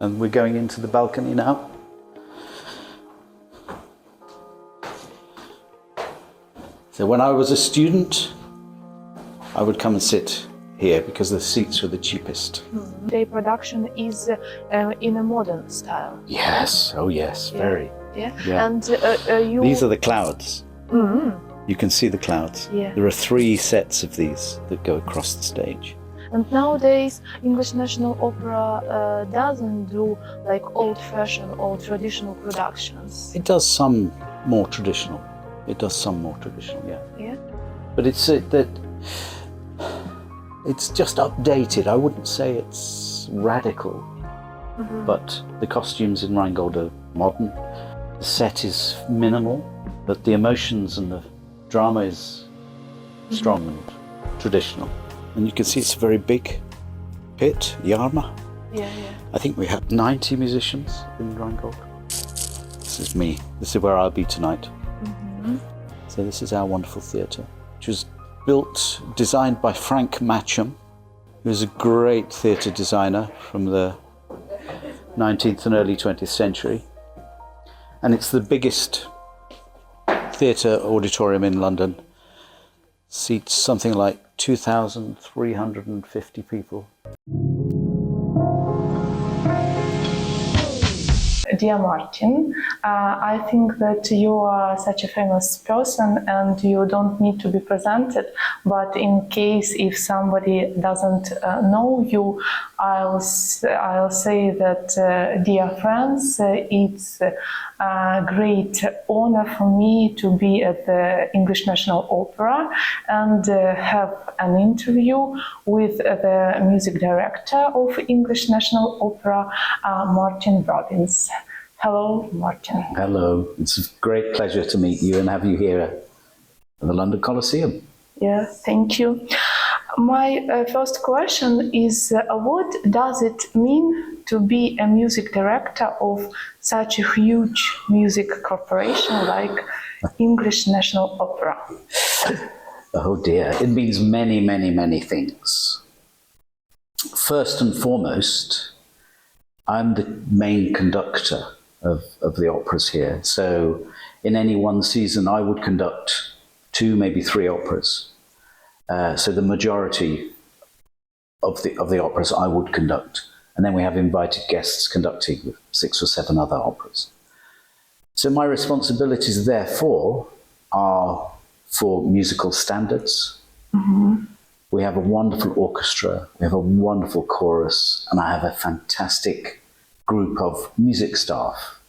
And we're going into the balcony now. So when I was a student, I would come and sit here because the seats were the cheapest. The production is in a modern style. Yes, oh yes, very. Yeah, Yeah. and These are the clouds. You can see the clouds. Yeah. There are 3 sets of these that go across the stage. And nowadays, English National Opera doesn't do like old-fashioned or traditional productions. It does some more traditional. It does some more traditional, yeah. Yeah. But it's that it's just updated. I wouldn't say it's radical, but the costumes in Rheingold are modern. The set is minimal, but the emotions and the drama is strong and traditional. And you can see it's a very big pit, Yarma. Yeah, yeah. I think we have 90 musicians in Rheingold. This is me. This is where I'll be tonight. So this is our wonderful theatre, which was designed by Frank Matcham, who was a great theatre designer from the 19th and early 20th century. And it's the biggest theatre auditorium in London. Seats something like 2,350 people. Dear Martyn, I think that you are such a famous person and you don't need to be presented, but in case if somebody doesn't know you, I'll say that, dear friends, it's a great honor for me to be at the English National Opera and have an interview with the music director of English National Opera, Martyn Brabbins. Hello, Martyn. Hello, it's a great pleasure to meet you and have you here at the London Coliseum. Yeah, thank you. My first question is, what does it mean to be a music director of such a huge music corporation like English National Opera? Oh dear, it means many, many, many things. First and foremost, I'm the main conductor of the operas here. So in any one season, I would conduct 2, maybe 3 operas. So the majority of the operas I would conduct. And then we have invited guests conducting with 6 or 7 other operas. So my responsibilities, therefore, are for musical standards. We have a wonderful orchestra, we have a wonderful chorus, and I have a fantastic group of music staff.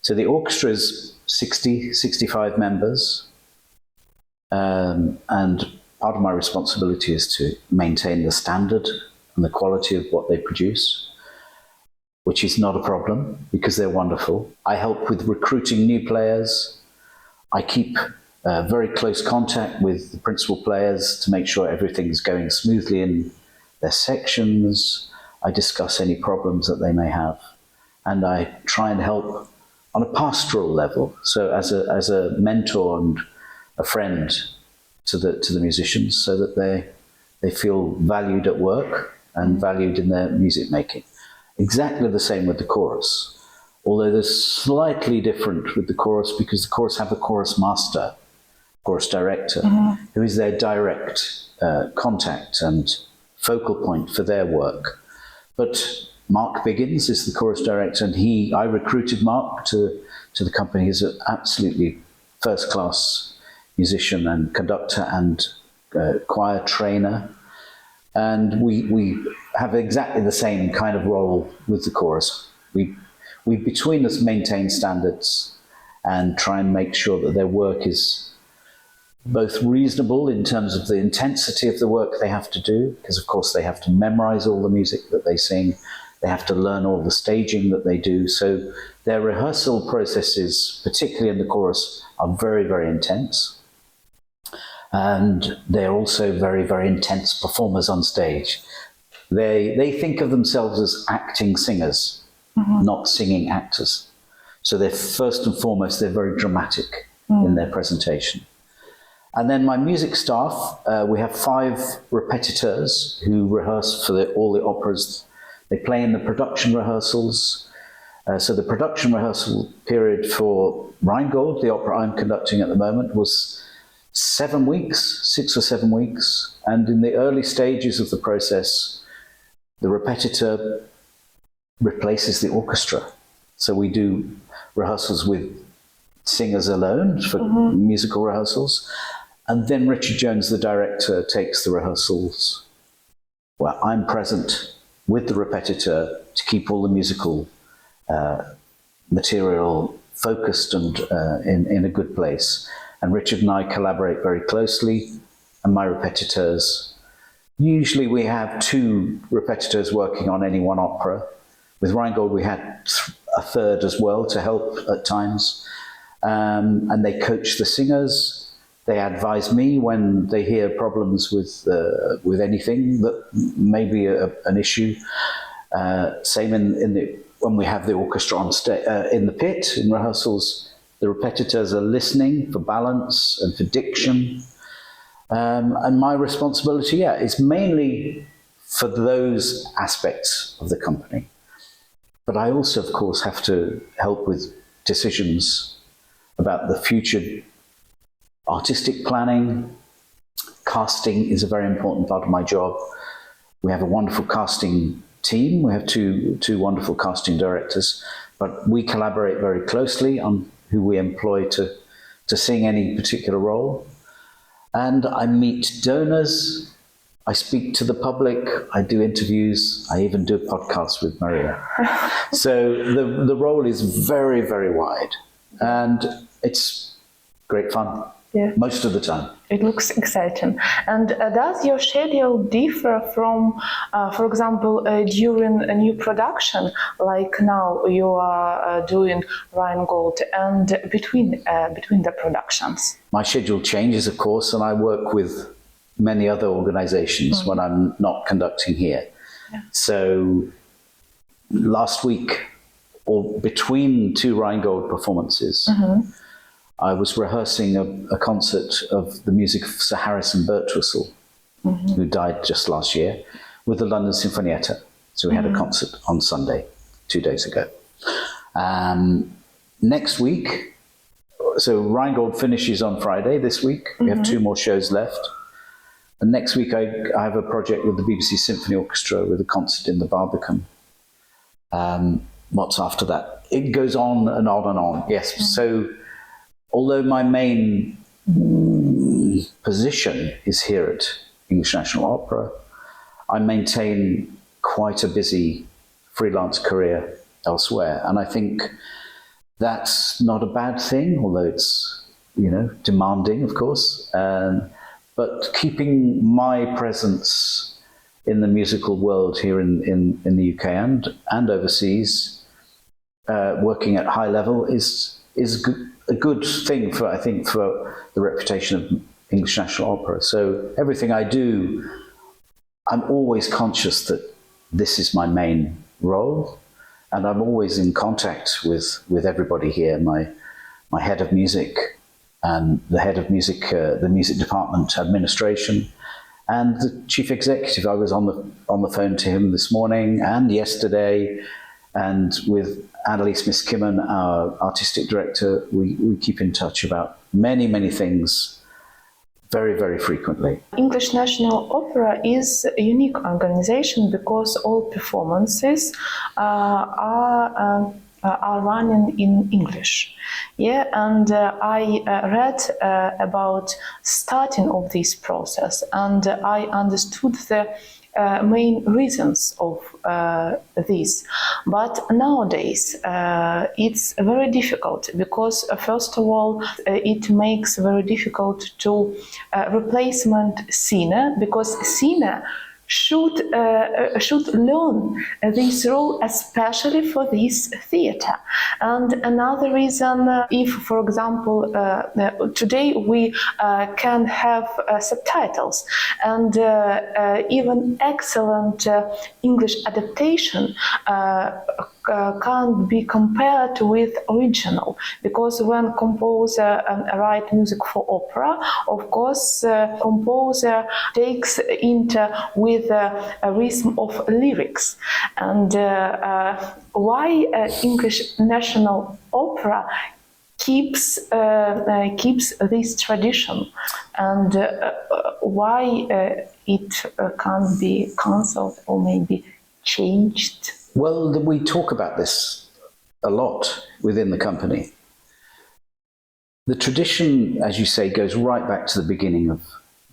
So the orchestra is 65 members, and part of my responsibility is to maintain the standard and the quality of what they produce, which is not a problem because they're wonderful. I help with recruiting new players. I keep very close contact with the principal players to make sure everything's going smoothly in their sections. I discuss any problems that they may have. And I try and help on a pastoral level, so as a mentor and a friend to the musicians, so that they feel valued at work and valued in their music making. Exactly the same with the chorus, although there's slightly different with the chorus because the chorus have a chorus master, chorus director, who is their direct contact and focal point for their work. But Mark Biggins is the chorus director, and I recruited Mark to the company. He's an absolutely first-class musician and conductor and choir trainer. And we have exactly the same kind of role with the chorus. We between us maintain standards and try and make sure that their work is both reasonable in terms of the intensity of the work they have to do, because of course they have to memorize all the music that they sing. They have to learn all the staging that they do. So their rehearsal processes, particularly in the chorus, are very, very intense. And they're also very, very intense performers on stage. They think of themselves as acting singers, not singing actors. So they're first and foremost, they're very dramatic in their presentation. And then my music staff, we have 5 repetiteurs who rehearse for all the operas They play in the production rehearsals. So the production rehearsal period for Rheingold, the opera I'm conducting at the moment, was 7 weeks, 6 or 7 weeks. And in the early stages of the process, the repetitor replaces the orchestra. So we do rehearsals with singers alone for musical rehearsals. And then Richard Jones, the director, takes the rehearsals where I'm present with the repetitor to keep all the musical material focused and in a good place. And Richard and I collaborate very closely, and my repetitors. Usually we have 2 repetitors working on any one opera. With Rheingold we had a third as well to help at times. And they coach the singers. They advise me when they hear problems with anything that may be an issue. Same when we have the orchestra on in the pit, in rehearsals, the repetitors are listening for balance and for diction. And my responsibility, is mainly for those aspects of the company. But I also, of course, have to help with decisions about the future artistic planning. Casting is a very important part of my job. We have a wonderful casting team. We have two wonderful casting directors, but we collaborate very closely on who we employ to sing any particular role. And I meet donors, I speak to the public, I do interviews, I even do a podcast with Maria. So the role is very, very wide, and it's great fun. Yeah. Most of the time. It looks exciting. And does your schedule differ from, for example, during a new production, like now you are doing Rheingold, and between the productions? My schedule changes, of course, and I work with many other organizations when I'm not conducting here. Yeah. So last week, or between 2 Rheingold performances, I was rehearsing a concert of the music of Sir Harrison Birtwistle, who died just last year, with the London Sinfonietta. So we had a concert on Sunday, 2 days ago. Next week, so Rheingold finishes on Friday this week. We have 2 more shows left. And next week I have a project with the BBC Symphony Orchestra with a concert in the Barbican. What's after that? It goes on and on and on. Yes, so although my main position is here at English National Opera, I maintain quite a busy freelance career elsewhere. And I think that's not a bad thing, although it's, demanding, of course. But keeping my presence in the musical world here in the UK and overseas, working at high level is a good thing for the reputation of English National Opera. So everything I do, I'm always conscious that this is my main role, and I'm always in contact with everybody here, my head of music and the head of music, the music department administration, and the chief executive. I was on the phone to him this morning and yesterday, and with Annalise Miskimmen, our artistic director, we keep in touch about many, many things very, very frequently. English National Opera is a unique organization because all performances are running in English. Yeah, and I read about starting of this process, and I understood the main reasons of this. But nowadays it's very difficult because first of all it makes very difficult to replacement singer, because singer should learn this role especially for this theater. And another reason, if for example today we can have subtitles, and even excellent English adaptation can't be compared with original, because when composer write music for opera, of course, composer takes into with a rhythm of lyrics. And why English National Opera keeps this tradition, and why it can't be cancelled or maybe changed? Well, we talk about this a lot within the company. The tradition, as you say, goes right back to the beginning of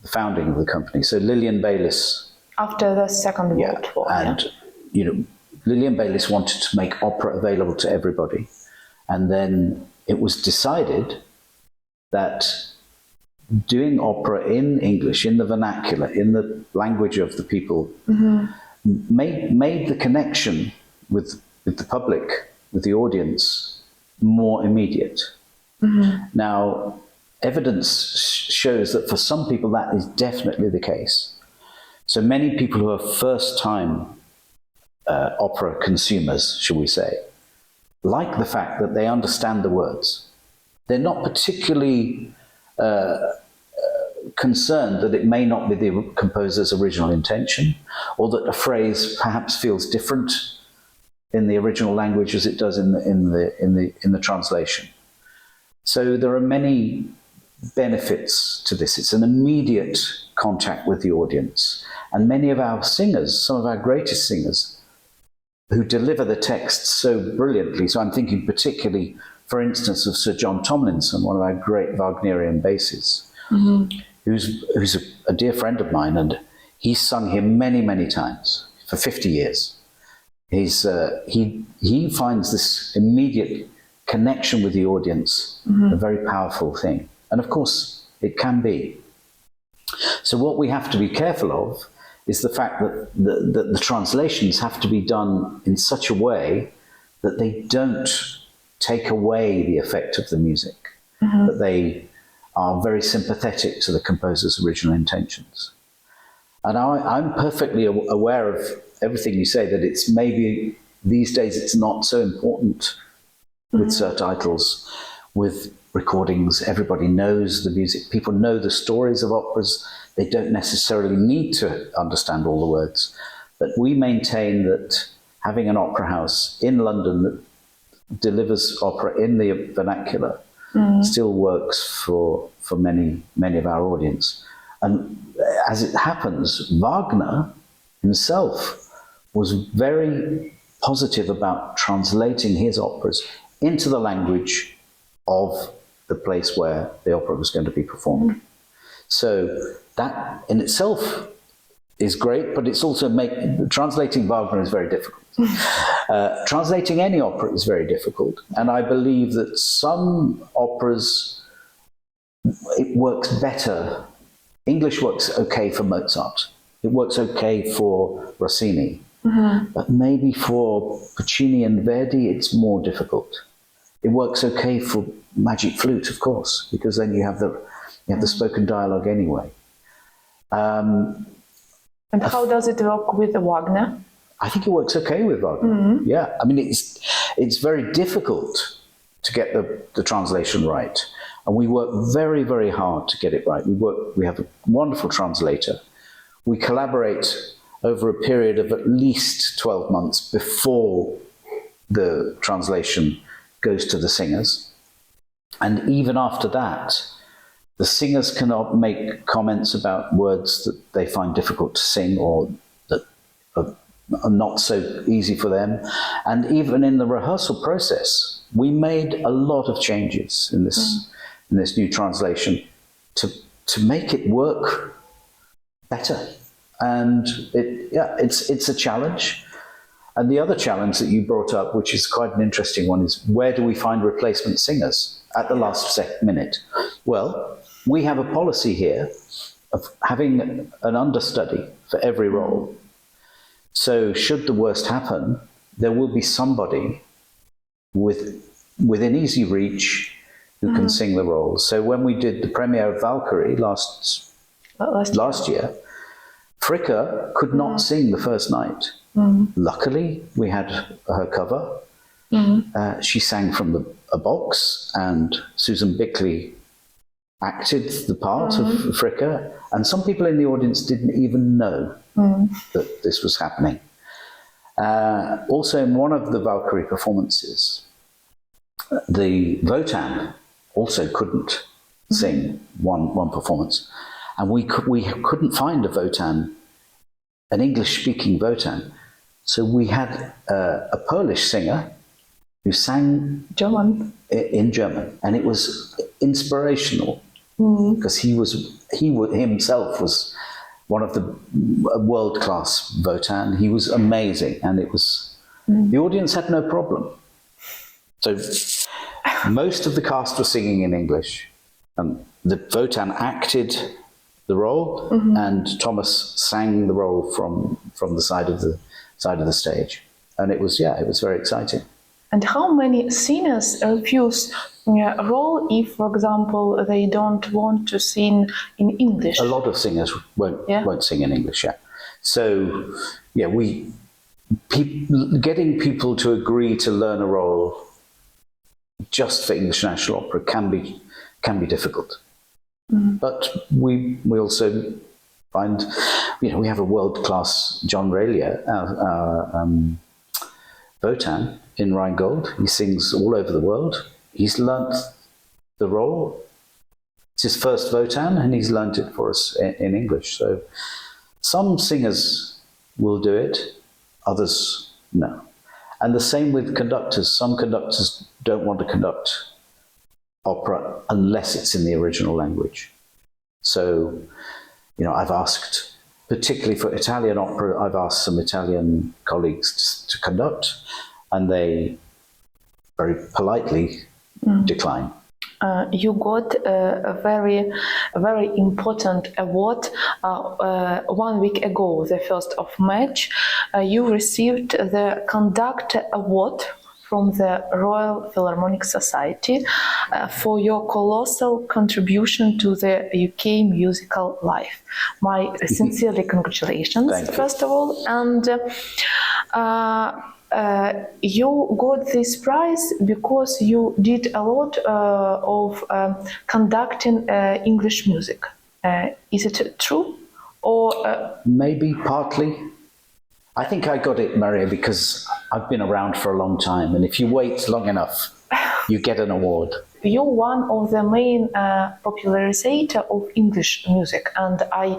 the founding of the company. So Lillian Baylis, After the Second World War. And you know, Lillian Baylis wanted to make opera available to everybody, and then it was decided that doing opera in English, in the vernacular, in the language of the people, made the connection with the public, with the audience, more immediate. Now, evidence shows that for some people that is definitely the case. So many people who are first-time opera consumers, shall we say, like the fact that they understand the words. They're not particularly concerned that it may not be the composer's original intention, or that a phrase perhaps feels different in the original language as it does in the translation. So there are many benefits to this. It's an immediate contact with the audience, and many of our singers, some of our greatest singers, who deliver the text so brilliantly. So I'm thinking particularly, for instance, of Sir John Tomlinson, one of our great Wagnerian basses, who's a dear friend of mine, and he's sung here many, many times for 50 years. He finds this immediate connection with the audience a very powerful thing. And of course, it can be. So what we have to be careful of is the fact that the translations have to be done in such a way that they don't take away the effect of the music, that they are very sympathetic to the composer's original intentions. And I'm perfectly aware of everything you say, that it's maybe these days it's not so important with surtitles, with recordings. Everybody knows the music. People know the stories of operas. They don't necessarily need to understand all the words. But we maintain that having an opera house in London that delivers opera in the vernacular still works for many, many of our audience. And as it happens, Wagner himself was very positive about translating his operas into the language of the place where the opera was going to be performed. So that in itself is great, but it's also translating Wagner is very difficult. Translating any opera is very difficult, and I believe that some operas, it works better. English works okay for Mozart. It works okay for Rossini. But maybe for Puccini and Verdi, it's more difficult. It works okay for Magic Flute, of course, because then you have the spoken dialogue anyway. And how does it work with Wagner? I think it works okay with Wagner. Yeah, I mean, it's very difficult to get the translation right, and we work very, very hard to get it right. We have a wonderful translator. We collaborate over a period of at least 12 months before the translation goes to the singers. And even after that, the singers cannot make comments about words that they find difficult to sing or that are not so easy for them. And even in the rehearsal process, we made a lot of changes in this new translation to make it work better. And it's a challenge. And the other challenge that you brought up, which is quite an interesting one, is where do we find replacement singers at the last minute? Well, we have a policy here of having an understudy for every role. So should the worst happen, there will be somebody within easy reach who can sing the roles. So when we did the premiere of Valkyrie last year, Fricka could not sing the first night. Luckily, we had her cover. She sang from a box, and Susan Bickley acted the part of Fricka, and some people in the audience didn't even know that this was happening. Also, in one of the Valkyrie performances, the Wotan also couldn't sing one performance, and we couldn't find a Wotan, an English-speaking Wotan, so we had a Polish singer who sang German. In German, and it was inspirational because he himself was one of the world-class Wotan. He was amazing, and it was the audience had no problem. So most of the cast was singing in English, and the Wotan acted the role, and Thomas sang the role from the side of the stage, and it was very exciting. And how many singers refuse a role if, for example, they don't want to sing in English? A lot of singers won't sing in English. Yeah. So getting people to agree to learn a role just for English National Opera can be difficult. But we also find, we have a world-class John Relia, Wotan in Rheingold. He sings all over the world. He's learnt the role. It's his first Wotan, and he's learnt it for us in English. So some singers will do it, others no. And the same with conductors. Some conductors don't want to conduct opera unless it's in the original language. So, I've asked, particularly for Italian opera, I've asked some Italian colleagues to conduct, and they very politely decline. You got a very important award 1 week ago, the 1st of March. You received the Conductor Award from the Royal Philharmonic Society for your colossal contribution to the UK musical life. My sincerely congratulations, first of all. And you got this prize because you did a lot of conducting English music. Is it true? Or maybe partly. I think I got it, Maria, because I've been around for a long time, and if you wait long enough, you get an award. You're one of the main popularizator of English music, and I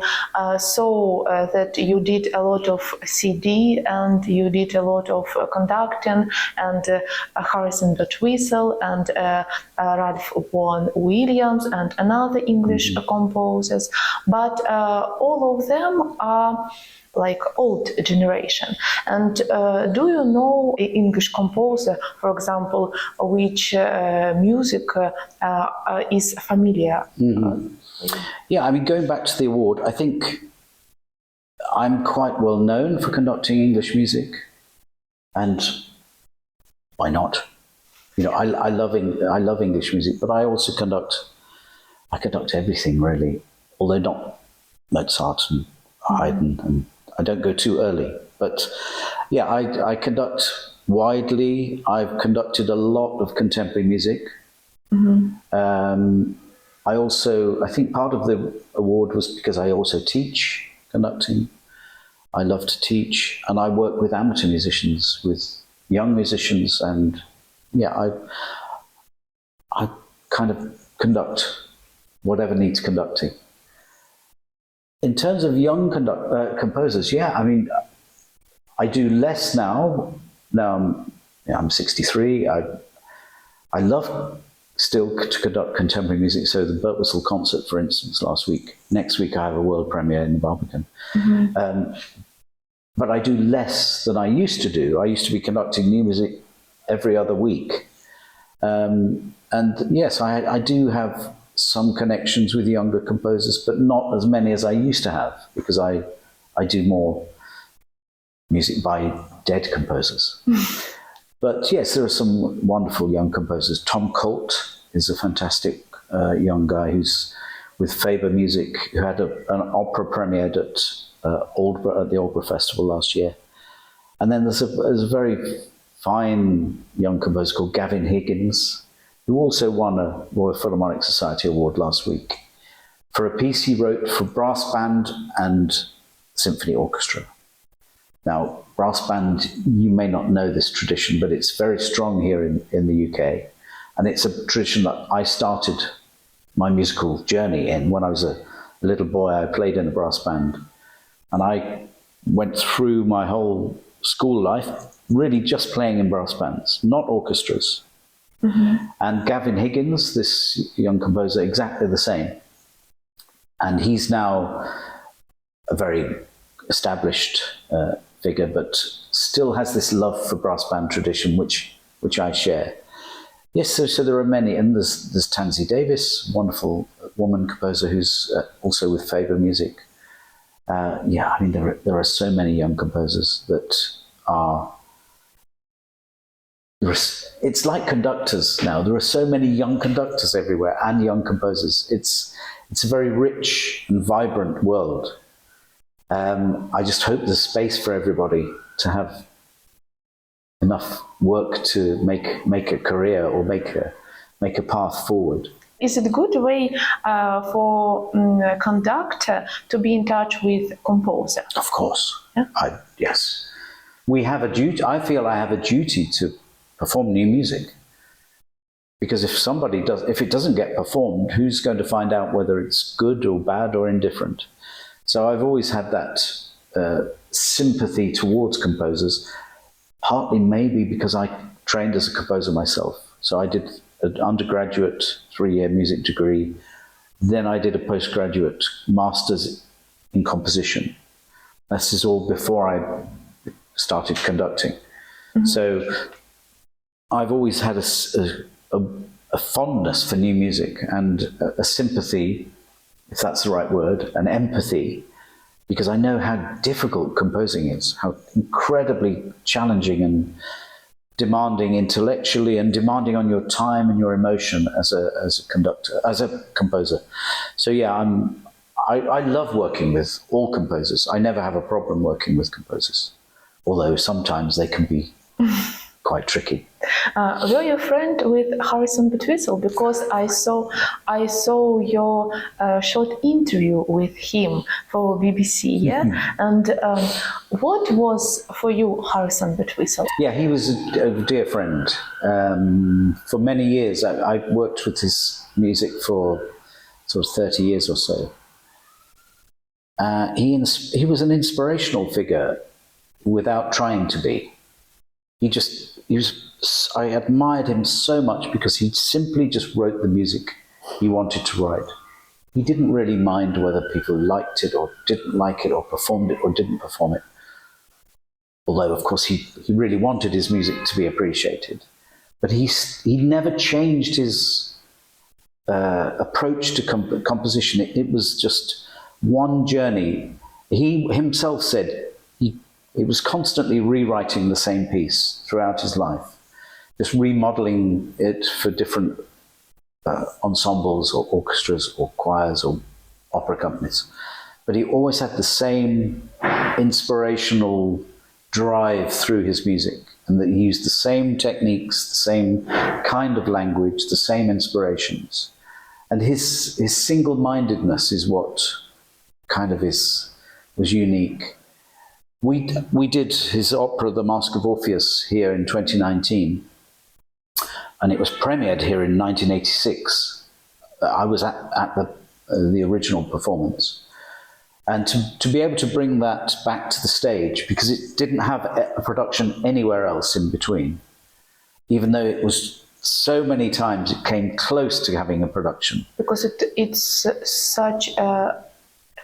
saw that you did a lot of CD and you did a lot of conducting, and Harrison Birtwistle and Ralph Vaughan Williams and another English composers, but all of them are like old generation. And do you know an English composer, for example, which music is familiar? Yeah, I mean, going back to the award, I think I'm quite well known for conducting English music, and why not? I love English music, but I also conduct everything really, although not Mozart and Haydn, and I don't go too early. But yeah, I conduct widely. I've conducted a lot of contemporary music. I think part of the award was because I also teach conducting. I love to teach, and I work with amateur musicians, with young musicians, and yeah, I kind of conduct whatever needs conducting. In terms of young composers, yeah, I mean, I do less now. Now I'm 63. I love still to conduct contemporary music. So the Birtwistle concert, for instance, last week. Next week I have a world premiere in the Barbican. But I do less than I used to do. I used to be conducting new music every other week. And yes, I do have some connections with younger composers, but not as many as I used to have, because I do more music by dead composers. But yes, there are some wonderful young composers. Tom Colt is a fantastic young guy who's with Faber Music, who had an opera premiered at the Aldborough Festival last year. And then there's a very fine young composer called Gavin Higgins, who also won a Royal Philharmonic Society Award last week for a piece he wrote for brass band and symphony orchestra. Now, brass band, you may not know this tradition, but it's very strong here in the UK. And it's a tradition that I started my musical journey in. When I was a little boy, I played in a brass band. And I went through my whole school life really just playing in brass bands, not orchestras. Mm-hmm. And Gavin Higgins, this young composer, exactly the same. And he's now a very established figure, but still has this love for brass band tradition, which I share. Yes, so there are many, and there's Tansy Davis, wonderful woman composer who's also with Faber Music. Yeah, I mean there are so many young composers that are. It's like conductors now. There are so many young conductors everywhere and young composers. It's a very rich and vibrant world. I just hope there's space for everybody to have enough work to make a career or make a path forward. Is it a good way for a conductor to be in touch with composer? Of course. Yeah? Yes. We have a duty. I feel I have a duty to perform new music. Because if it doesn't get performed, who's going to find out whether it's good or bad or indifferent? So I've always had that sympathy towards composers, partly maybe because I trained as a composer myself. So I did an undergraduate 3-year music degree. Then I did a postgraduate master's in composition. This is all before I started conducting. Mm-hmm. So I've always had a fondness for new music and a sympathy, if that's the right word, an empathy, because I know how difficult composing is, how incredibly challenging and demanding intellectually and demanding on your time and your emotion as a composer. So yeah, I love working with all composers. I never have a problem working with composers, although sometimes they can be quite tricky. Were you a friend with Harrison Birtwistle? Because I saw your short interview with him for BBC, yeah? Mm-hmm. And what was for you Harrison Birtwistle? Yeah, he was a dear friend. For many years, I worked with his music for sort of 30 years or so. He was an inspirational figure without trying to be. I admired him so much because he simply just wrote the music he wanted to write. He didn't really mind whether people liked it or didn't like it or performed it or didn't perform it. Although, of course, he really wanted his music to be appreciated. But he never changed his approach to composition. It was just one journey. He himself said he was constantly rewriting the same piece throughout his life, just remodeling it for different ensembles or orchestras or choirs or opera companies. But he always had the same inspirational drive through his music, and that he used the same techniques, the same kind of language, the same inspirations. And his single-mindedness is what kind of was unique. We did his opera, The Mask of Orpheus, here in 2019, and it was premiered here in 1986. I was at the original performance. And to be able to bring that back to the stage, because it didn't have a production anywhere else in between, even though it was so many times it came close to having a production. Because it's such a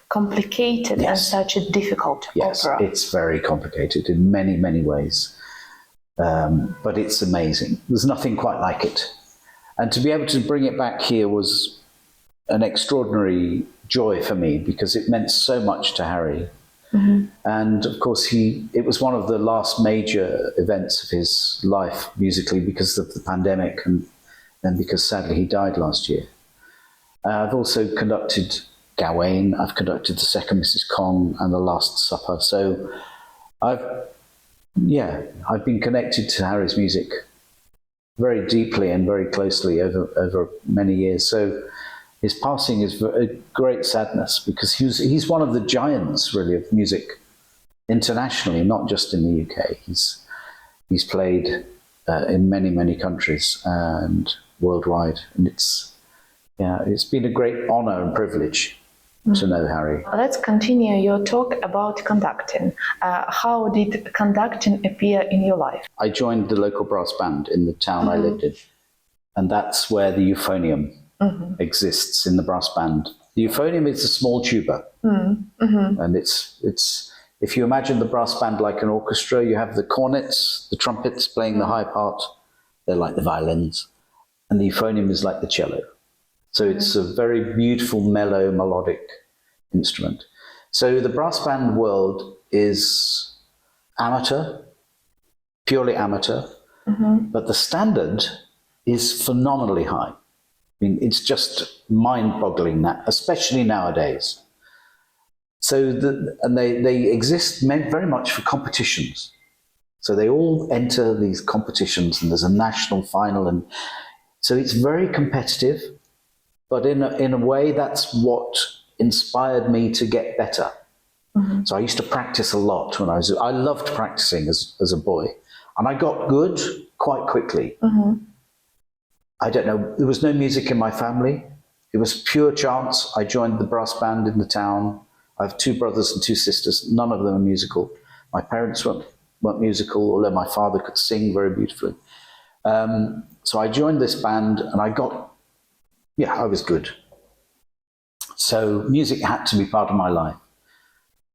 complicated and such a difficult opera. Yes, it's very complicated in many, many ways. But it's amazing. There's nothing quite like it. And to be able to bring it back here was an extraordinary joy for me, because it meant so much to Harry. Mm-hmm. And of course, it was one of the last major events of his life musically because of the pandemic and because sadly he died last year. I've also conducted Gawain, I've conducted the second Mrs. Kong and the Last Supper. So I've yeah, I've been connected to Harry's music very deeply and very closely over many years. So his passing is a great sadness, because he's one of the giants, really, of music internationally, not just in the UK. He's played in many countries and worldwide, and it's been a great honour and privilege to know Harry. Let's continue your talk about conducting. How did conducting appear in your life? I joined the local brass band in the town I lived in, and that's where the euphonium exists in the brass band. The euphonium is a small tuba, and it's if you imagine the brass band like an orchestra, you have the cornets, the trumpets playing the high part. They're like the violins, and the euphonium is like the cello. So it's a very beautiful, mellow, melodic instrument. So the brass band world is amateur, purely amateur, but the standard is phenomenally high. I mean, it's just mind-boggling, especially nowadays. So they exist very much for competitions. So they all enter these competitions, and there's a national final, and so it's very competitive. But in a way, that's what inspired me to get better. So I used to practice a lot when I loved practicing as a boy, and I got good quite quickly. I don't know, there was no music in my family. It was pure chance. I joined the brass band in the town. I have 2 brothers and 2 sisters. None of them are musical. My parents weren't musical, although my father could sing very beautifully. So I joined this band, and I was good. So music had to be part of my life.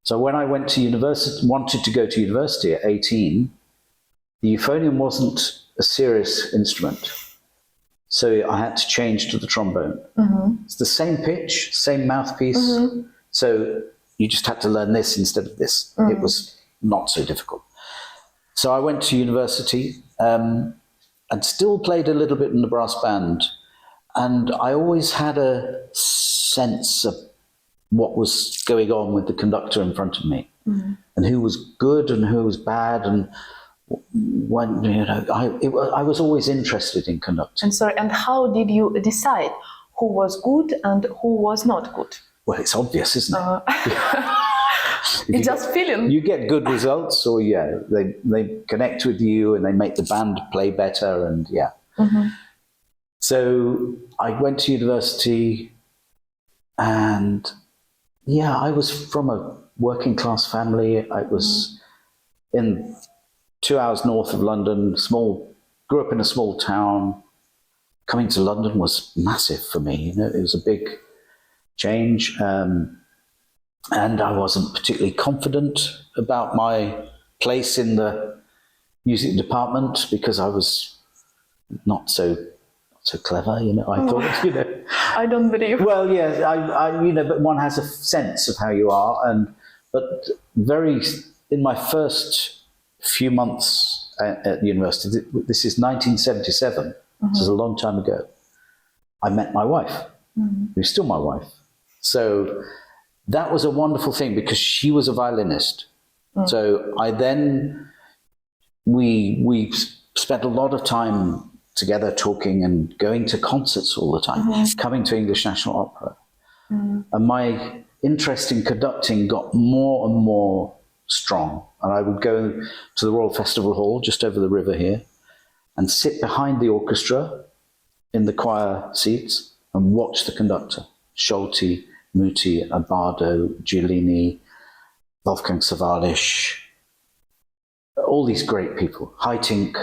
So when I went to university, wanted to go to university at 18, the euphonium wasn't a serious instrument. So I had to change to the trombone. It's the same pitch, same mouthpiece. So you just had to learn this instead of this. It was not so difficult. So I went to university and still played a little bit in the brass band. And I always had a sense of what was going on with the conductor in front of me, and who was good and who was bad, and when I was always interested in conducting. And how did you decide who was good and who was not good? Well, it's obvious, isn't it? It's just feeling. You get good results, or they connect with you and they make the band play better, and So I went to university, and I was from a working class family. I was in 2 hours north of London, grew up in a small town. Coming to London was massive for me. It was a big change. And I wasn't particularly confident about my place in the music department, because I was not so clever, I thought, I don't believe. Well, yes, but one has a sense of how you are, but in my first few months at university, this is 1977, this is a long time ago, I met my wife, who's still my wife. So that was a wonderful thing, because she was a violinist. So we spent a lot of time together talking and going to concerts all the time, coming to English National Opera. And my interest in conducting got more and more strong. And I would go to the Royal Festival Hall just over the river here and sit behind the orchestra in the choir seats and watch the conductor, Scholti, Muti, Abbado, Giulini, Wolfgang Sawallisch, all these great people, Haitink.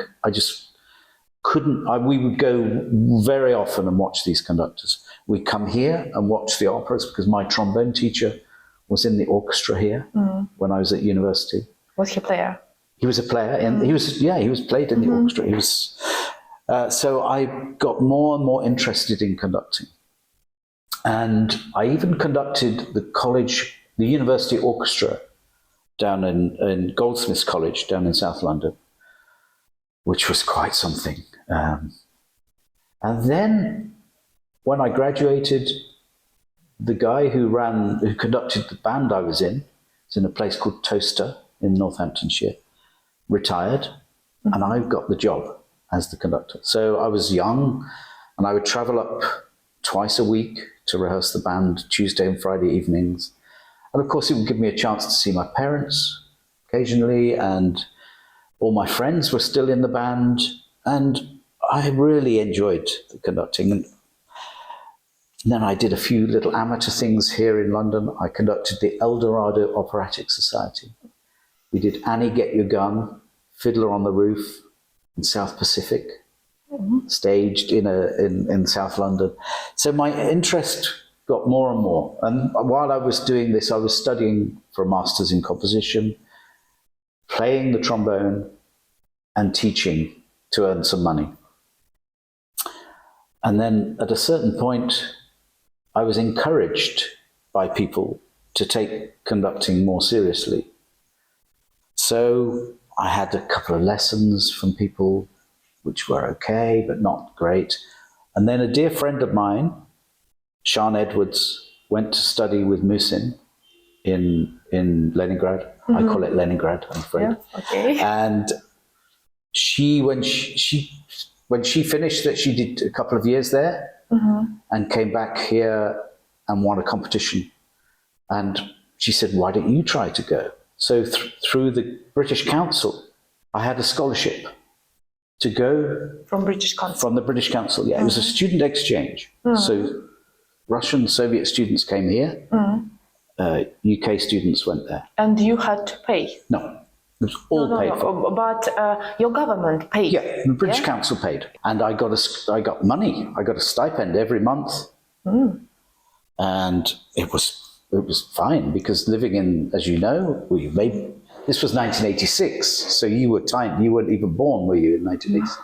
We would go very often and watch these conductors. We'd come here and watch the operas, because my trombone teacher was in the orchestra here when I was at university. Was he a player? He was a player, and he was played in the orchestra. He was, so I got more and more interested in conducting. And I even conducted the university orchestra down in Goldsmiths College, down in South London, which was quite something. And then when I graduated, the guy who conducted the band I was in a place called Towcester in Northamptonshire. retired, and I got the job as the conductor. So I was young, and I would travel up twice a week to rehearse the band, Tuesday and Friday evenings. And of course, it would give me a chance to see my parents occasionally, and all my friends were still in the band, and I really enjoyed the conducting. And then I did a few little amateur things here in London. I conducted the Eldorado Operatic Society. We did Annie, Get Your Gun, Fiddler on the Roof in South Pacific, staged in South London. So my interest got more and more. And while I was doing this, I was studying for a master's in composition, playing the trombone, and teaching to earn some money. And then at a certain point, I was encouraged by people to take conducting more seriously. So I had a couple of lessons from people which were okay, but not great. And then a dear friend of mine, Sian Edwards, went to study with Musin in Leningrad. I call it Leningrad, I'm afraid. Yeah, okay. And when she finished that, she did a couple of years there and came back here and won a competition. And she said, why don't you try to go? So through the British Council, I had a scholarship to go. From British Council? From the British Council, yeah. It was a student exchange. So Russian, Soviet students came here. UK students went there. And you had to pay? No. It was all paid for. But your government paid? Yeah, the British Council paid. And I got money. I got a stipend every month. And it was fine, because living in, as you know, this was 1986, so you were tiny. You weren't even born, were you, in 1986?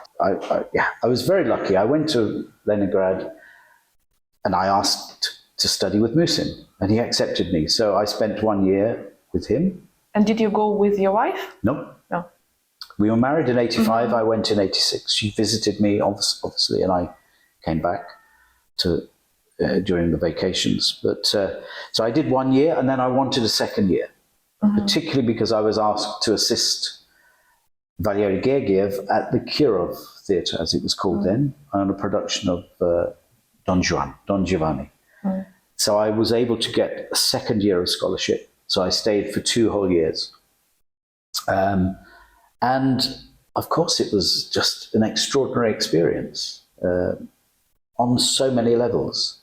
I was very lucky. I went to Leningrad and I asked to study with Musin, and he accepted me. So I spent 1 year with him. And did you go with your wife? No. No. We were married in 85. I went in 86. She visited me, obviously, and I came back during the vacations. But so I did 1 year, and then I wanted a second year, particularly because I was asked to assist Valery Gergiev at the Kirov Theatre, as it was called then, on a production of Don Giovanni. So I was able to get a second year of scholarship. So I stayed for 2 whole years. And of course, it was just an extraordinary experience on so many levels.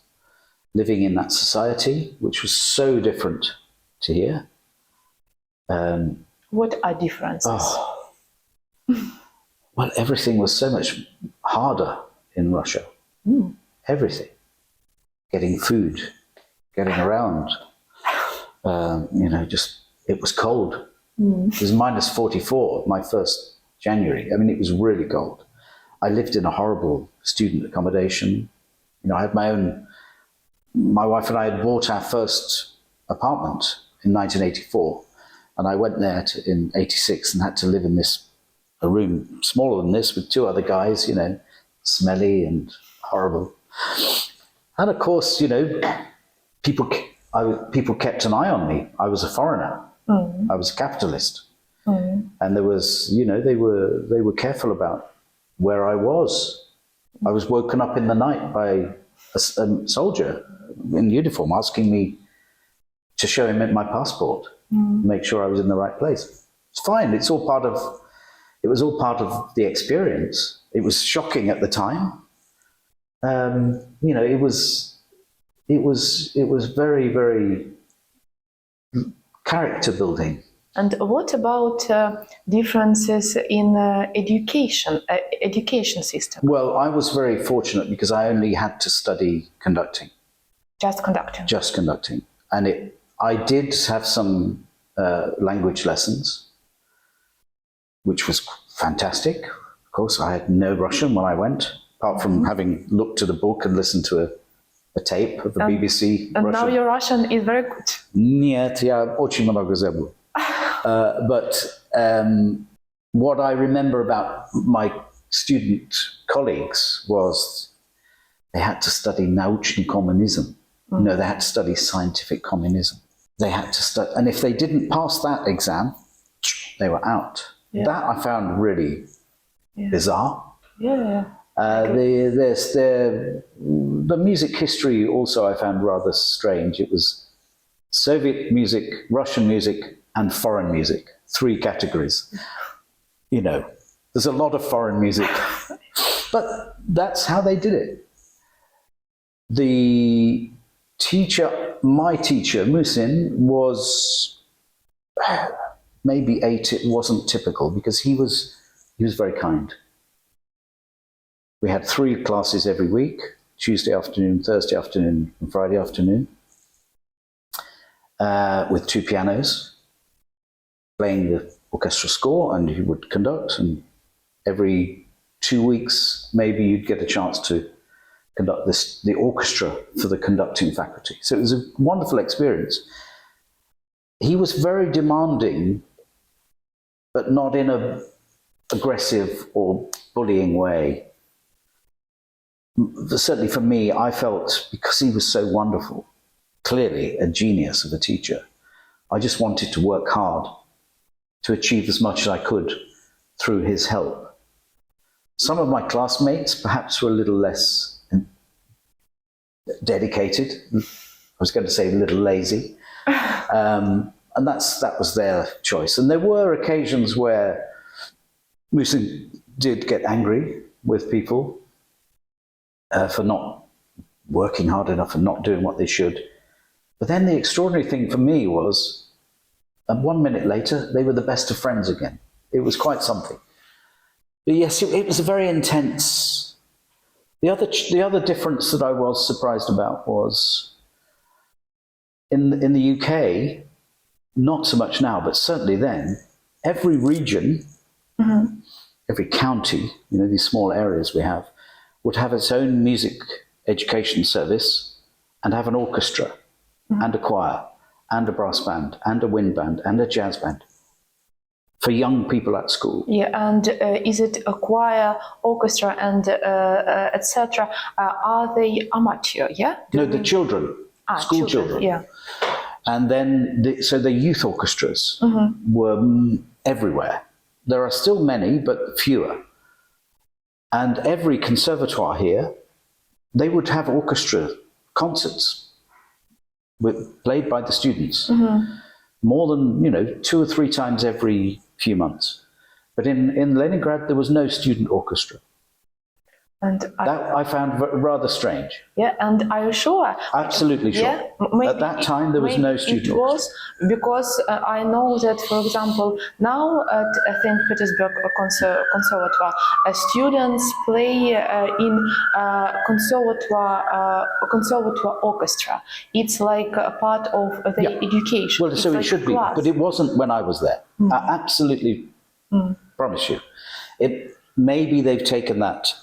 Living in that society, which was so different to here. What are differences? Well, everything was so much harder in Russia. Everything. Getting food, getting around. It was cold. It was minus 44 my first January. I mean, it was really cold. I lived in a horrible student accommodation. I had my wife and I had bought our first apartment in 1984. And I went there in 86 and had to live in a room smaller than this with 2 other guys, smelly and horrible. And of course, people kept an eye on me. I was a foreigner. I was a capitalist. And there was, they were careful about where I was. I was woken up in the night by a soldier in uniform asking me to show him my passport, make sure I was in the right place. It's fine. It was all part of the experience. It was shocking at the time. It was very, very character building. And what about differences in education system? Well, I was very fortunate because I only had to study conducting. Just conducting? Just conducting. And I did have some language lessons, which was fantastic. Of course, I had no Russian when I went, apart from having looked at a book and listened to a tape of the BBC And Russian. now your Russian is very good. Нет, я очень много забыл. But what I remember about my student colleagues was they had to study научный communism. They had to study scientific communism. They had to study, and if they didn't pass that exam, they were out. That I found really bizarre. Yeah. The music history also I found rather strange. It was Soviet music, Russian music, and foreign music, 3 categories. You know, there's a lot of foreign music, but that's how they did it. The teacher, my teacher, Musin, was maybe it wasn't typical because he was very kind. We had 3 classes every week, Tuesday afternoon, Thursday afternoon, and Friday afternoon, with 2 pianos, playing the orchestra score, and he would conduct, and every 2 weeks, maybe you'd get a chance to conduct the orchestra for the conducting faculty. So it was a wonderful experience. He was very demanding, but not in a aggressive or bullying way. Certainly for me, I felt, because he was so wonderful, clearly a genius of a teacher, I just wanted to work hard to achieve as much as I could through his help. Some of my classmates perhaps were a little less dedicated. I was going to say a little lazy. And that was their choice. And there were occasions where Musin did get angry with people for not working hard enough and not doing what they should. But then the extraordinary thing for me was, 1 minute later, they were the best of friends again. It was quite something. But yes, it was a very intense. The other difference that I was surprised about was in the UK, not so much now, but certainly then, every region, every county, you know, these small areas we have, would have its own music education service and have an orchestra and a choir and a brass band and a wind band and a jazz band for young people at school. Yeah, and is it a choir, orchestra, and etc.? Are they amateur? Yeah. No, the children, school children. Yeah. And then, so the youth orchestras were everywhere. There are still many, but fewer. And every conservatoire here, they would have orchestra concerts played by the students, more than 2 or 3 times every few months. But in Leningrad, there was no student orchestra. And that I found rather strange. Yeah, and are you sure? Absolutely sure. Yeah, maybe, at that time, there was no student orchestra. It was because I know that, for example, now at St. Petersburg Conservatoire, students play in Conservatoire orchestra. It's like a part of their education. Well, so it should be, but it wasn't when I was there. I absolutely promise you. Maybe they've taken that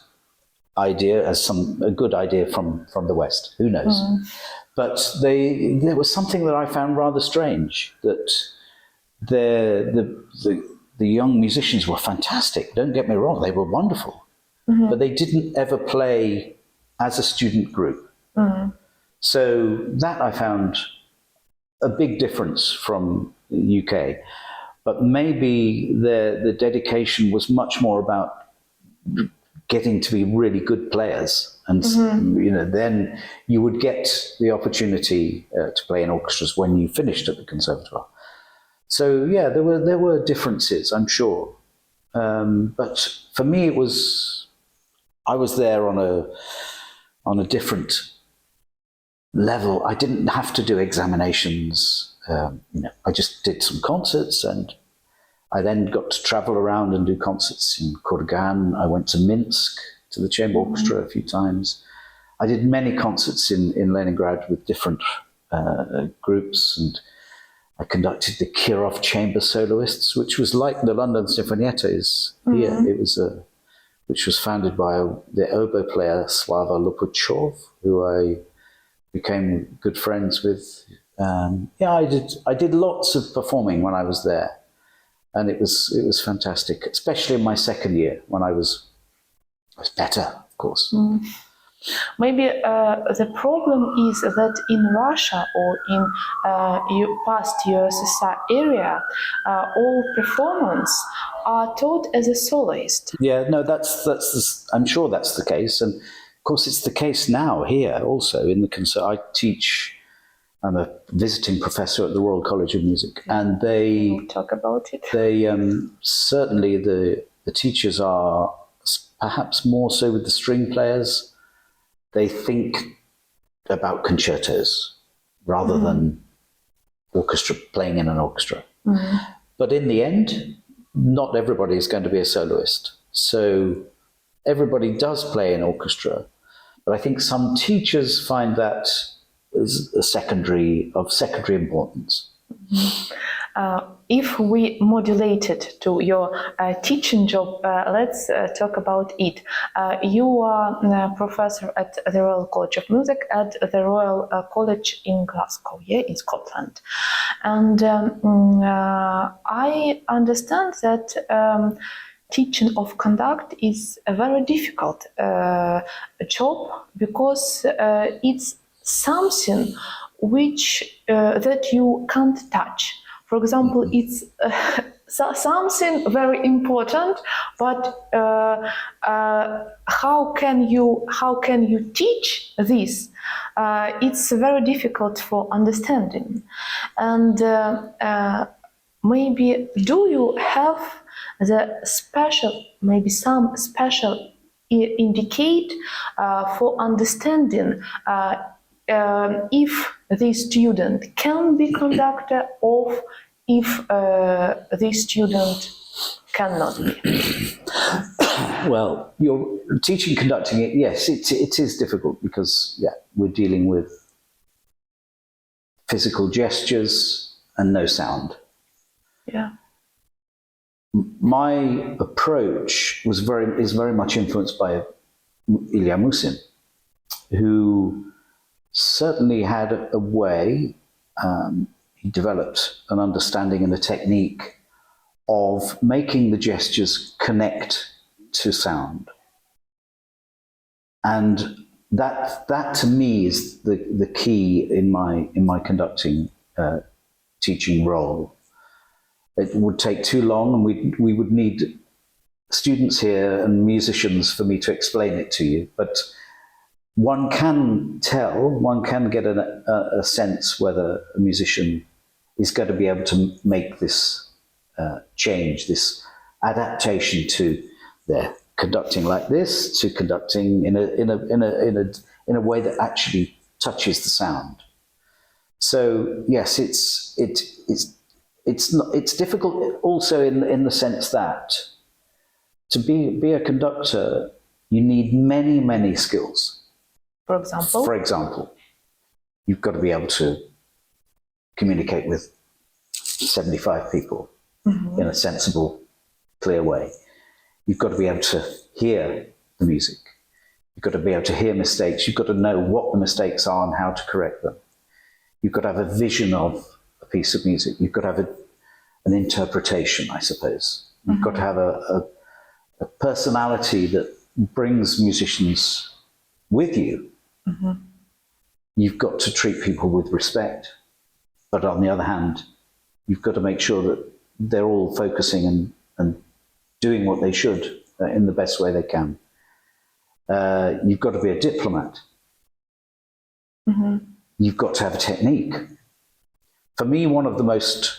idea as a good idea from the West. Who knows? But there was something that I found rather strange, that the young musicians were fantastic. Don't get me wrong, they were wonderful, but they didn't ever play as a student group. So that I found a big difference from the UK. But maybe the dedication was much more about getting to be really good players, and then you would get the opportunity to play in orchestras when you finished at the Conservatoire. So yeah, there were differences, I'm sure, but for me I was there on a different level. I didn't have to do examinations. I just did some concerts, and I then got to travel around and do concerts in Kurgan. I went to Minsk, to the chamber orchestra a few times. I did many concerts in Leningrad with different groups, and I conducted the Kirov Chamber Soloists, which was like the London Sinfonietta is here. It was which was founded by the oboe player Slava Lupuchov, who I became good friends with. I did lots of performing when I was there. And it was fantastic, especially in my second year when I was better, of course. Maybe the problem is that in Russia or in past USSR area, all performance are taught as a soloist. Yeah, no, I'm sure that's the case, and of course it's the case now here also in the I teach. I'm a visiting professor at the Royal College of Music, and We'll talk about it. They certainly the teachers are perhaps more so with the string players. They think about concertos rather than orchestra, playing in an orchestra. But in the end, not everybody is going to be a soloist. So everybody does play in orchestra. But I think some teachers find that is of secondary importance. If we modulate it to your teaching job, let's talk about it. You are a professor at the Royal College of Music at the Royal College in Glasgow, in Scotland. And I understand that teaching of conduct is a very difficult job because it's something which that you can't touch. For example, it's something very important, but how can you teach this? It's very difficult for understanding. And maybe do you have some special indicate for understanding if the student can be conductor or if the student cannot be? Well, you're teaching conducting it. Yes, it is difficult because we're dealing with physical gestures and no sound. Yeah. My approach is very much influenced by Ilya Musin, who certainly had a way. He developed an understanding and a technique of making the gestures connect to sound, and that to me is the key in my conducting teaching role. It would take too long, and we would need students here and musicians for me to explain it to you, but one can get a sense whether a musician is going to be able to make this change, this adaptation to their conducting like this to conducting in a way that actually touches the sound. So yes, it's difficult also in the sense that to be a conductor, you need many skills. For example, you've got to be able to communicate with 75 people in a sensible, clear way. You've got to be able to hear the music. You've got to be able to hear mistakes. You've got to know what the mistakes are and how to correct them. You've got to have a vision of a piece of music. You've got to have an interpretation, I suppose. You've got to have a personality that brings musicians with you. You've got to treat people with respect, but on the other hand, you've got to make sure that they're all focusing and doing what they should in the best way they can. You've got to be a diplomat. You've got to have a technique. For me, one of the most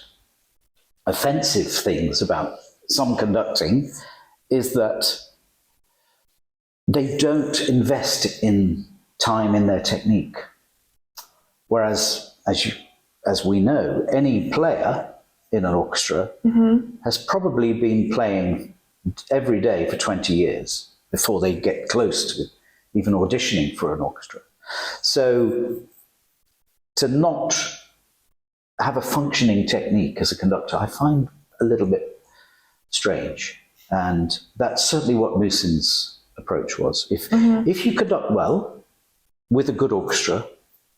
offensive things about some conducting is that they don't invest in time in their technique. Whereas, as we know, any player in an orchestra has probably been playing every day for 20 years before they get close to even auditioning for an orchestra. So to not have a functioning technique as a conductor, I find a little bit strange. And that's certainly what Musin's approach was. If you conduct well with a good orchestra,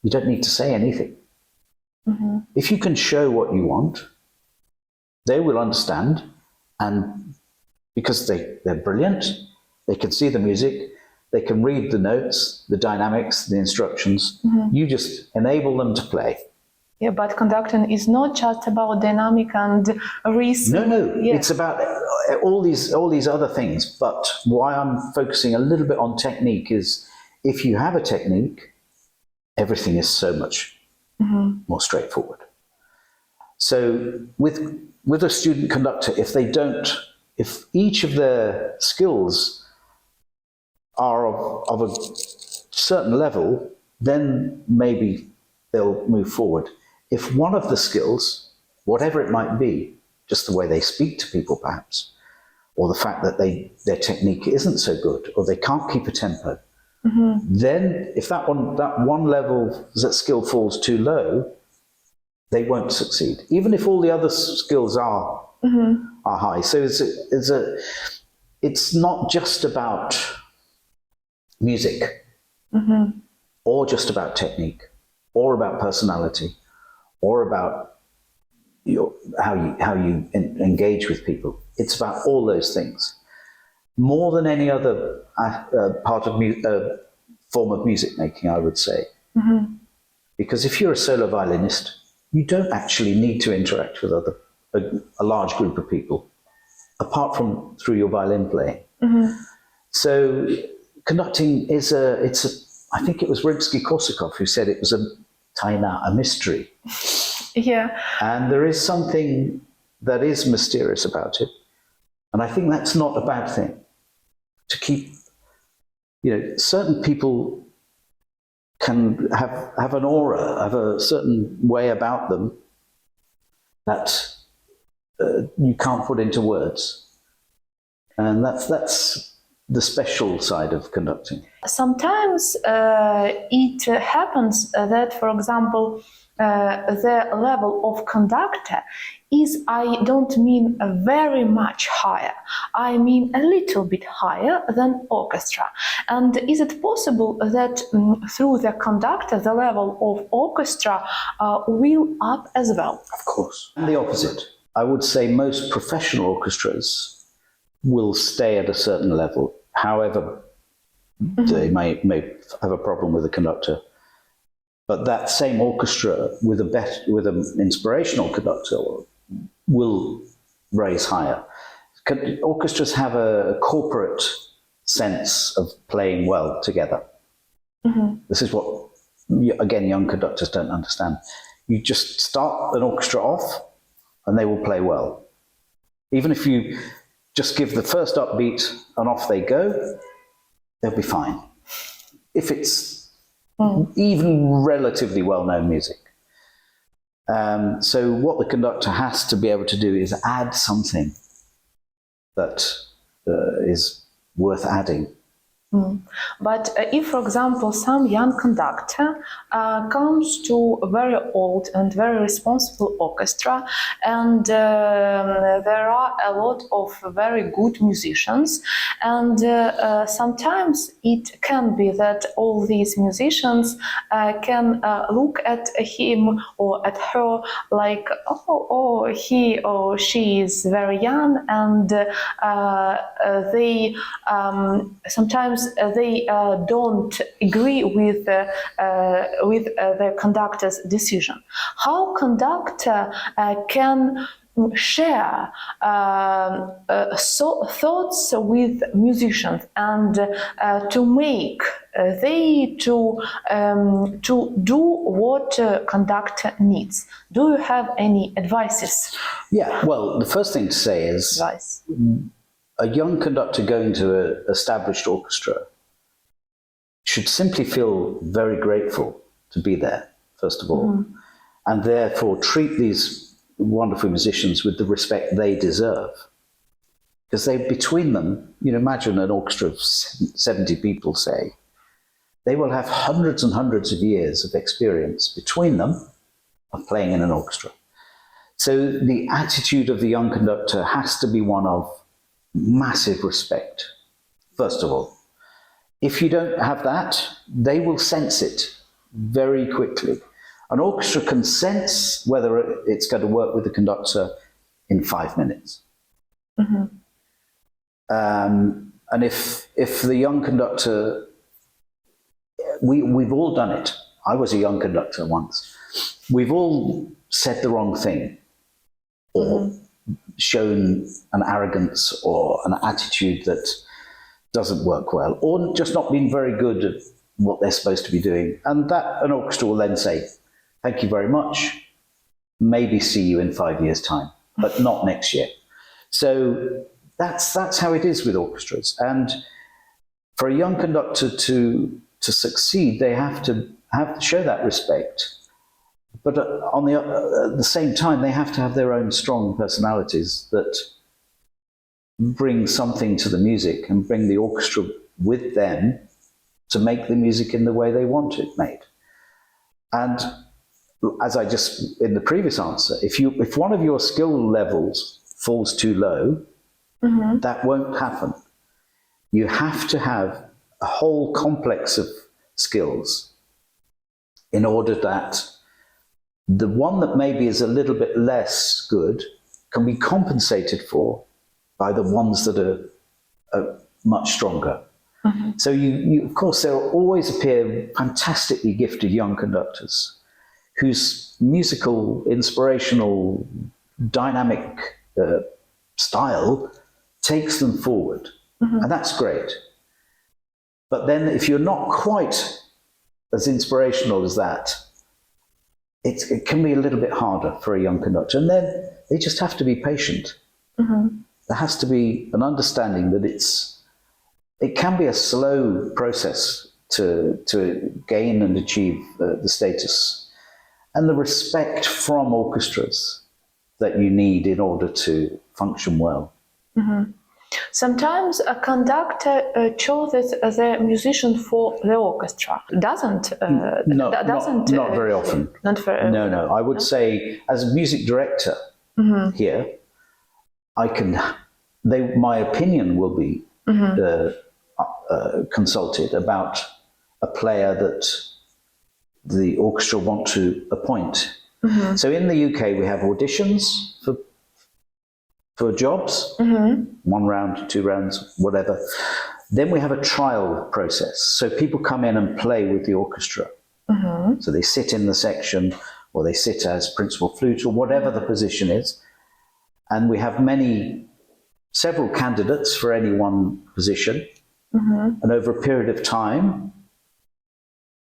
you don't need to say anything. If you can show what you want, they will understand, and because they're brilliant, they can see the music, They can read the notes, the dynamics, the instructions. You just enable them to play. Yeah, but conducting is not just about dynamic and risk. No, Yeah. it's about all these other things. But why I'm focusing a little bit on technique is, if you have a technique, everything is so much more straightforward. So with a student conductor, if each of their skills are of a certain level, then maybe they'll move forward. If one of the skills, whatever it might be, just the way they speak to people perhaps, or the fact that their technique isn't so good, or they can't keep a tempo, then if that one level, that skill falls too low, they won't succeed, even if all the other skills are high. So it's not just about music, or just about technique, or about personality, or about how you engage with people. It's about all those things, more than any other part of form of music making, I would say. Because if you're a solo violinist, you don't actually need to interact with a large group of people, apart from through your violin playing. So conducting is I think it was Rimsky-Korsakov who said it was a taina, a mystery. Yeah. And there is something that is mysterious about it. And I think that's not a bad thing. To keep, certain people can have an aura, have a certain way about them that you can't put into words. And that's the special side of conducting. Sometimes it happens that, for example, the level of conductor is, I don't mean very much higher, I mean a little bit higher than orchestra. And is it possible that through the conductor the level of orchestra will up as well? Of course. And the opposite. I would say most professional orchestras will stay at a certain level. However, they may have a problem with the conductor. But that same orchestra with an inspirational conductor will raise higher. Orchestras have a corporate sense of playing well together. This is what, again, young conductors don't understand. You just start an orchestra off and they will play well. Even if you just give the first upbeat and off they go, they'll be fine. If it's even relatively well-known music. So what the conductor has to be able to do is add something that is worth adding. But if, for example, some young conductor comes to a very old and very responsible orchestra, and there are a lot of very good musicians, and sometimes it can be that all these musicians can look at him or at her like, oh, he or she is very young, and they sometimes they don't agree with the conductor's decision. How conductor can share thoughts with musicians and to make they to do what conductor needs? Do you have any advices? Yeah, well, the first thing to say is Advice. A young conductor going to an established orchestra should simply feel very grateful to be there, first of all, and therefore treat these wonderful musicians with the respect they deserve. Because between them, imagine an orchestra of 70 people, say, they will have hundreds and hundreds of years of experience between them of playing in an orchestra. So the attitude of the young conductor has to be one of massive respect, first of all. If you don't have that, they will sense it very quickly. An orchestra can sense whether it's going to work with the conductor in 5 minutes. And if the young conductor we've all done it. I was a young conductor once. We've all said the wrong thing, or shown an arrogance or an attitude that doesn't work well, or just not been very good at what they're supposed to be doing. And that an orchestra will then say, thank you very much, maybe see you in 5 years' time, but not next year. So that's how it is with orchestras. And for a young conductor to succeed, they have to show that respect. But at the same time, they have to have their own strong personalities that bring something to the music and bring the orchestra with them to make the music in the way they want it made. And as I just, in the previous answer, if one of your skill levels falls too low, that won't happen. You have to have a whole complex of skills in order that the one that maybe is a little bit less good can be compensated for by the ones that are much stronger. So you, of course, there will always appear fantastically gifted young conductors whose musical, inspirational, dynamic style takes them forward. And that's great. But then if you're not quite as inspirational as that, it can be a little bit harder for a young conductor. And then they just have to be patient. There has to be an understanding that it can be a slow process to gain and achieve the status and the respect from orchestras that you need in order to function well. Sometimes a conductor chooses the musician for the orchestra. Doesn't not very often. Not very. No. I would say, as a music director here, my opinion will be consulted about a player that the orchestra want to appoint. So in the UK, we have auditions for jobs, 1 round, 2 rounds, whatever. Then we have a trial process. So people come in and play with the orchestra. So they sit in the section, or they sit as principal flute, or whatever the position is. And we have several candidates for any one position. And over a period of time,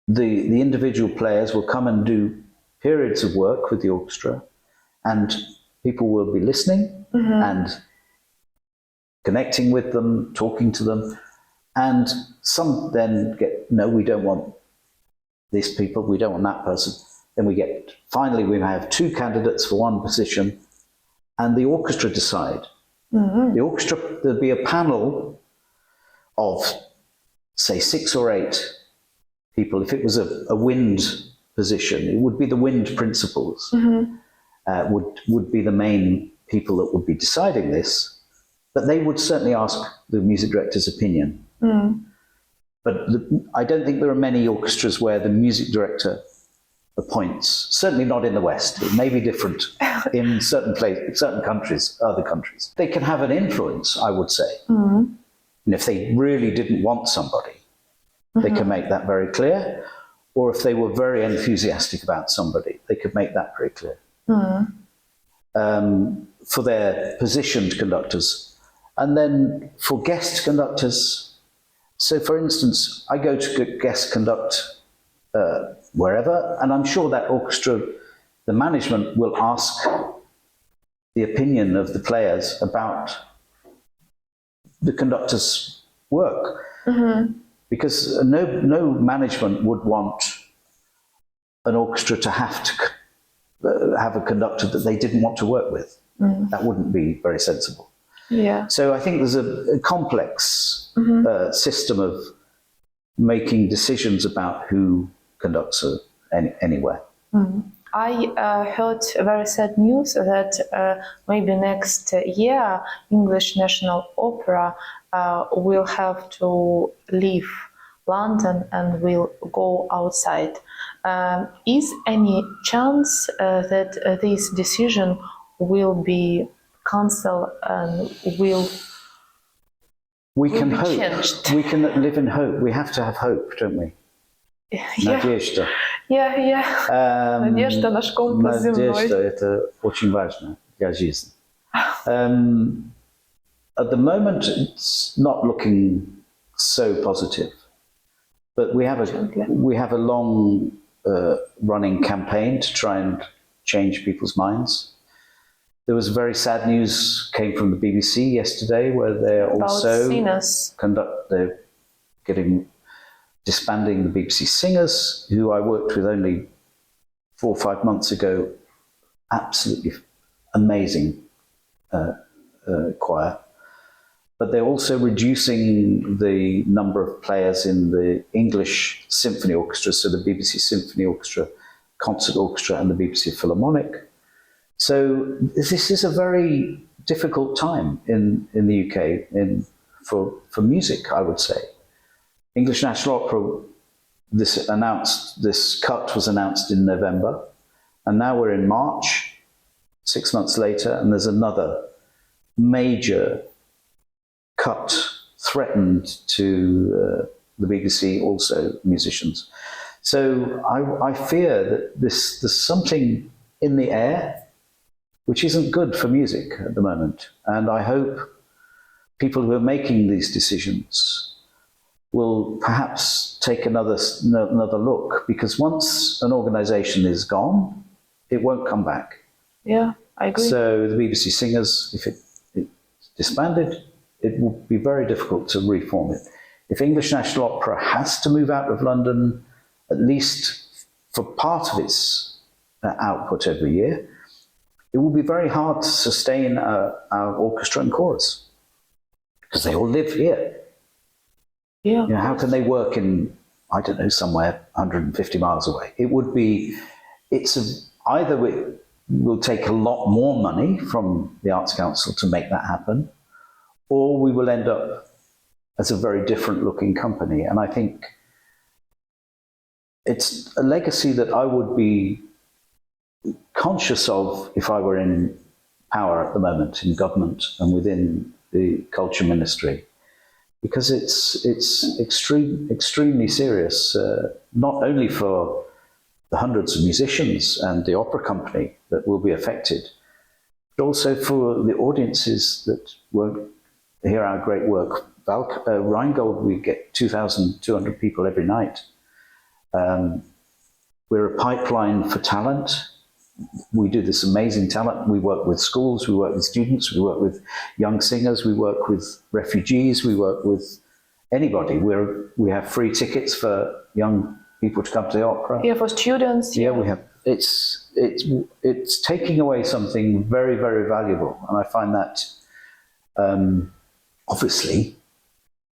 the individual players will come and do periods of work with the orchestra, and people will be listening and connecting with them, talking to them. And some then get, no, we don't want these people, we don't want that person. Then finally we have 2 candidates for one position, and the orchestra decide. The orchestra, there'll be a panel of, say, 6 or 8 people. If it was a wind position, it would be the wind principals, would be the main people that would be deciding this, but they would certainly ask the music director's opinion. But I don't think there are many orchestras where the music director appoints, certainly not in the West. It may be different in certain places, certain countries, other countries. They can have an influence, I would say. And if they really didn't want somebody, they can make that very clear. Or if they were very enthusiastic about somebody, they could make that very clear. For their positioned conductors. And then for guest conductors, so for instance, I go to guest conduct wherever, and I'm sure that orchestra, the management will ask the opinion of the players about the conductor's work. Because no management would want an orchestra to have a conductor that they didn't want to work with. That wouldn't be very sensible. So I think there's a complex system of making decisions about who conducts anywhere. I heard very sad news that maybe next year English National Opera will have to leave London and will go outside. Is any chance that this decision will be cancelled and will We can hope. changed? We can live in hope. We have to have hope, don't we? Yeah, Надежда. yeah. Надежда на школу земной. Надежда – это очень важно для жизни. At the moment, it's not looking so positive, but we have a long running campaign to try and change people's minds. There was very sad news came from the BBC yesterday, where they're also they're disbanding the BBC Singers, who I worked with only 4 or 5 months ago. Absolutely amazing choir. But they're also reducing the number of players in the English symphony orchestra, so the BBC Symphony Orchestra, Concert Orchestra, and the BBC Philharmonic. So this is a very difficult time in the UK for music, I would say. English National Opera, this cut was announced in November, and now we're in March, 6 months later, and there's another major cut threatened to the BBC, also musicians. So I fear that there's something in the air which isn't good for music at the moment. And I hope people who are making these decisions will perhaps take another look, because once an organisation is gone, it won't come back. Yeah, I agree. So the BBC Singers, if it's disbanded, it will be very difficult to reform it. If English National Opera has to move out of London, at least for part of its output every year, it will be very hard to sustain our orchestra and chorus, because they all live here. Yeah. You know, how can they work in, I don't know, somewhere 150 miles away? It would be, either it will take a lot more money from the Arts Council to make that happen, or we will end up as a very different looking company. And I think it's a legacy that I would be conscious of if I were in power at the moment, in government and within the culture ministry, because it's extremely serious, not only for the hundreds of musicians and the opera company that will be affected, but also for the audiences that won't hear our great work. Rheingold, we get 2,200 people every night. We're a pipeline for talent. We do this amazing talent. We work with schools, we work with students, we work with young singers, we work with refugees, we work with anybody. We have free tickets for young people to come to the opera. Yeah, for students. Yeah, we have. It's taking away something very, very valuable, and I find that obviously,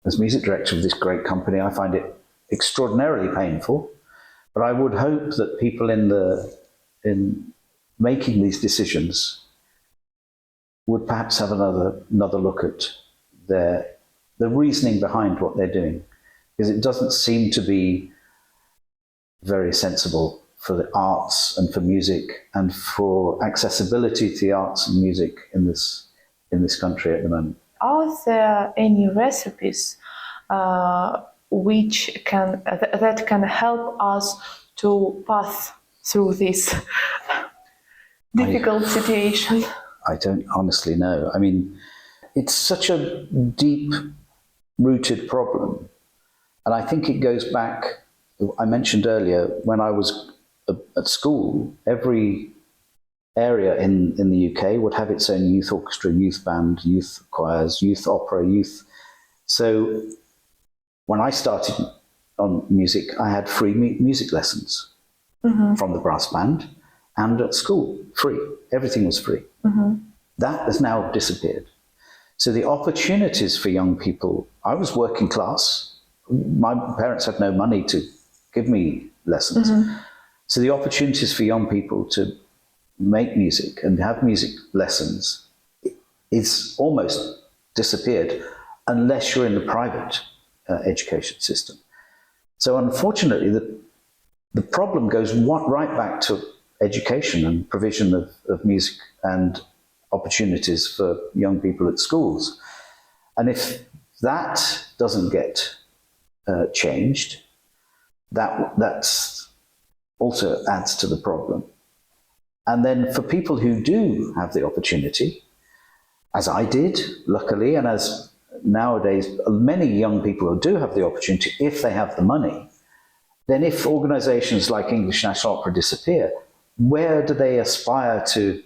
as music director of this great company, I find it extraordinarily painful. But I would hope that people in making these decisions would perhaps have another look at the reasoning behind what they're doing, because it doesn't seem to be very sensible for the arts and for music and for accessibility to the arts and music in this country at the moment. Are there any recipes that can help us to pass through this difficult situation? I don't honestly know. I mean, it's such a deep-rooted problem. And I think it goes back, I mentioned earlier, when I was at school, every area in the UK would have its own youth orchestra, youth band, youth choirs, youth opera, youth. So when I started on music, I had free music lessons from the brass band, and at school, free. Everything was free. That has now disappeared. So the opportunities for young people, I was working class. My parents had no money to give me lessons. So the opportunities for young people to make music and have music lessons is almost disappeared unless you're in the private education system. So unfortunately, the problem goes right back to education and provision of music and opportunities for young people at schools. And if that doesn't get changed, that's also adds to the problem. And then for people who do have the opportunity, as I did, luckily, and as nowadays many young people who do have the opportunity, if they have the money, then if organizations like English National Opera disappear, where do they aspire to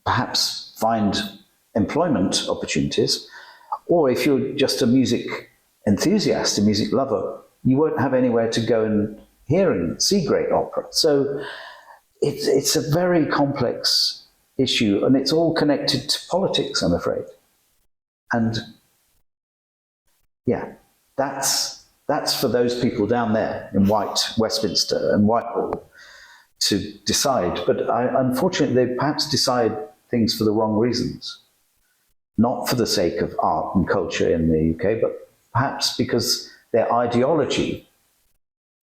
perhaps find employment opportunities? Or if you're just a music enthusiast, a music lover, you won't have anywhere to go and hear and see great opera. So it's a very complex issue, and it's all connected to politics, I'm afraid. And yeah, that's for those people down there in Westminster and Whitehall to decide. But unfortunately, they perhaps decide things for the wrong reasons. Not for the sake of art and culture in the UK, but perhaps because their ideology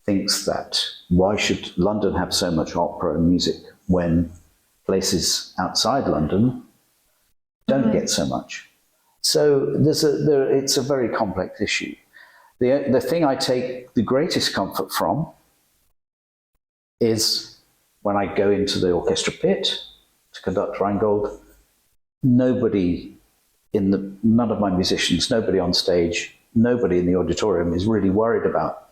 thinks that why should London have so much opera and music when places outside London don't get so much. So it's a very complex issue. The thing I take the greatest comfort from is when I go into the orchestra pit to conduct Rheingold, none of my musicians, nobody on stage, nobody in the auditorium is really worried about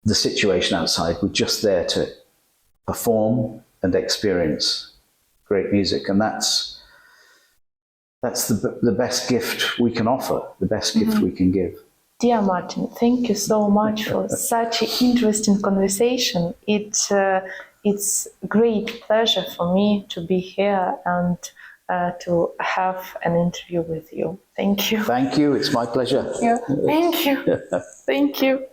the situation outside. We're just there to perform and experience great music, and that's the best gift we can offer, the best gift we can give. Dear Martyn, thank you so much for such an interesting conversation. It's great pleasure for me to be here and to have an interview with you. Thank you. Thank you. It's my pleasure. Thank you. Thank you.